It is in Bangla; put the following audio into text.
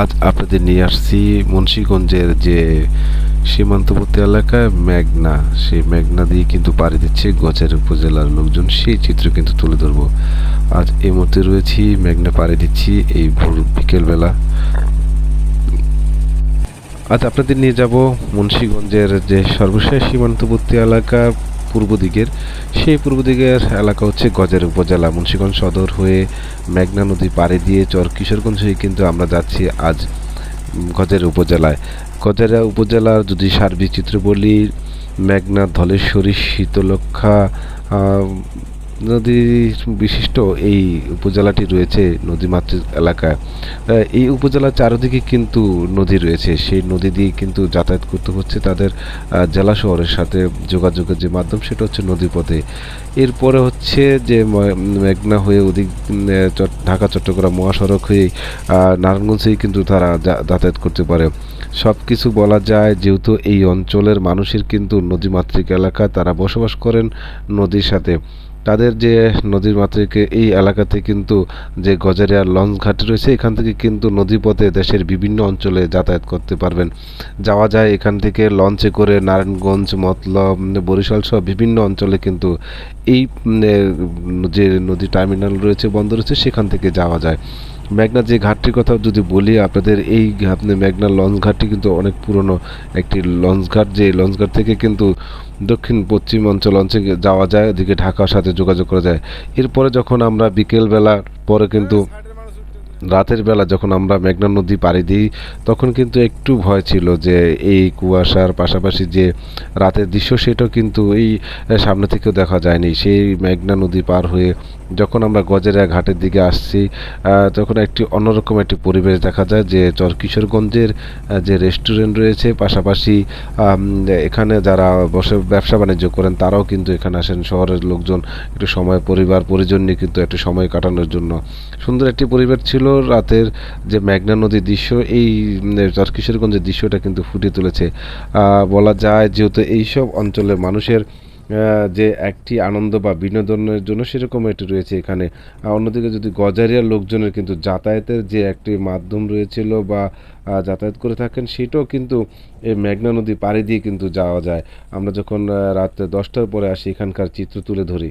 আজ আপনাদের নিয়ে আসছি মুন্সিগঞ্জের যে সীমান্তবর্তী এলাকায় মেঘনা, সেই মেঘনা দিয়ে কিন্তু পাড়ি দিচ্ছে গজার উপজেলার লোকজন, সেই চিত্র কিন্তু তুলে ধরবো। আজ এই মুহূর্তে রয়েছি, মেঘনা পাড়ি দিচ্ছি এই ভোর বিকেলবেলা। আজ আপনাদের নিয়ে যাব মুন্সিগঞ্জের যে সর্বশেষ সীমান্তবর্তী এলাকা পূর্ব দিকের, সেই পূর্ব দিকের এলাকা হচ্ছে গজার উপজেলা। মুন্সিগঞ্জ সদর হয়ে মেঘনা নদী পাড়ি দিয়ে চর কিশোরগঞ্জ হয়ে কিন্তু আমরা যাচ্ছি আজ গজারিয়া উপজেলায়। গজারিয়া উপজেলার যদি সার্বিক চিত্র বলি, মেঘনা, ধলেশ্বরী, শীতলক্ষ্যা নদী বিশিষ্ট এই উপজেলাটি রয়েছে নদীমাতৃক এলাকায়। এই উপজেলার চারিদিকে কিন্তু নদী রয়েছে, সেই নদী দিয়ে কিন্তু যাতায়াত করতে হচ্ছে তাদের জেলা শহরের সাথে। যোগাযোগের যে মাধ্যম সেটা হচ্ছে নদীপথে। এরপরে হচ্ছে যে মেঘনা হয়ে ওদিক ঢাকা চট্টগ্রাম মহাসড়ক হয়ে নারায়ণগঞ্জেই কিন্তু তারা যাতায়াত করতে পারে। সব কিছু বলা যায়, যেহেতু এই অঞ্চলের মানুষের কিন্তু নদীমাতৃক এলাকা, তারা বসবাস করেন নদীর সাথে। তাদের যে নদীর মাতৃকে এই এলাকাতে কিন্তু যে গজারিয়া লঞ্চ ঘাট রয়েছে, এখান থেকে কিন্তু নদীপথে দেশের বিভিন্ন অঞ্চলে যাতায়াত করতে পারবেন। যাওয়া যায় এখান থেকে লঞ্চে করে নারায়ণগঞ্জ, মতলব, বরিশাল সহ বিভিন্ন অঞ্চলে কিন্তু এই যে নদী টার্মিনাল রয়েছে, বন্দর রয়েছে, সেখান থেকে যাওয়া যায়। মেঘনা যে ঘাটটির কথা যদি বলি আপনাদের, এই আপনি মেঘনা লঞ্চ ঘাটটি কিন্তু অনেক পুরনো একটি লঞ্চ ঘাট। যে লঞ্চ ঘাট থেকে কিন্তু দক্ষিণ পশ্চিম অঞ্চল অঞ্চলে যাওয়া যায়, ওদিকে ঢাকার সাথে যোগাযোগ করা যায়। এরপরে যখন আমরা বিকেলবেলা পরে কিন্তু রাতের বেলা যখন আমরা মেঘনা নদী পাড়ি দিই, তখন কিন্তু একটু ভয় ছিল যে এই কুয়াশার পাশাপাশি যে রাতের দৃশ্য, সেটাও কিন্তু এই সামনে থেকেও দেখা যায়নি। সেই মেঘনা নদী পার হয়ে যখন আমরা গজারিয়া ঘাটের দিকে আসছি, তখন একটি অন্যরকম একটি পরিবেশ দেখা যায়। যে চর কিশোরগঞ্জের যে রেস্টুরেন্ট রয়েছে, পাশাপাশি এখানে যারা বসে ব্যবসা বাণিজ্য করেন, তারাও কিন্তু এখানে আসেন। শহরের লোকজন একটু সময় পরিবার পরিজন নিয়ে কিন্তু একটু সময় কাটানোর জন্য সুন্দর একটি পরিবেশ ছিল। রাতের যে মেঘনা নদীর দৃশ্য, এই চর কিশোরগঞ্জের দৃশ্যটা কিন্তু ফুটিয়ে তুলেছে। বলা যায়, যেহেতু এইসব অঞ্চলের মানুষের যে একটি আনন্দ বা বিনোদনের জন্য সেরকম একটি রয়েছে এখানে। অন্যদিকে যদি গজারিয়ার লোকজনের কিন্তু যাতায়াতের যে একটি মাধ্যম রয়েছিল বা যাতায়াত করে থাকেন, সেটাও কিন্তু এই মেঘনা নদী পাড়ি দিয়ে কিন্তু যাওয়া যায়। আমরা যখন রাত 10টার পরে আসি, এখানকার চিত্র তুলে ধরি।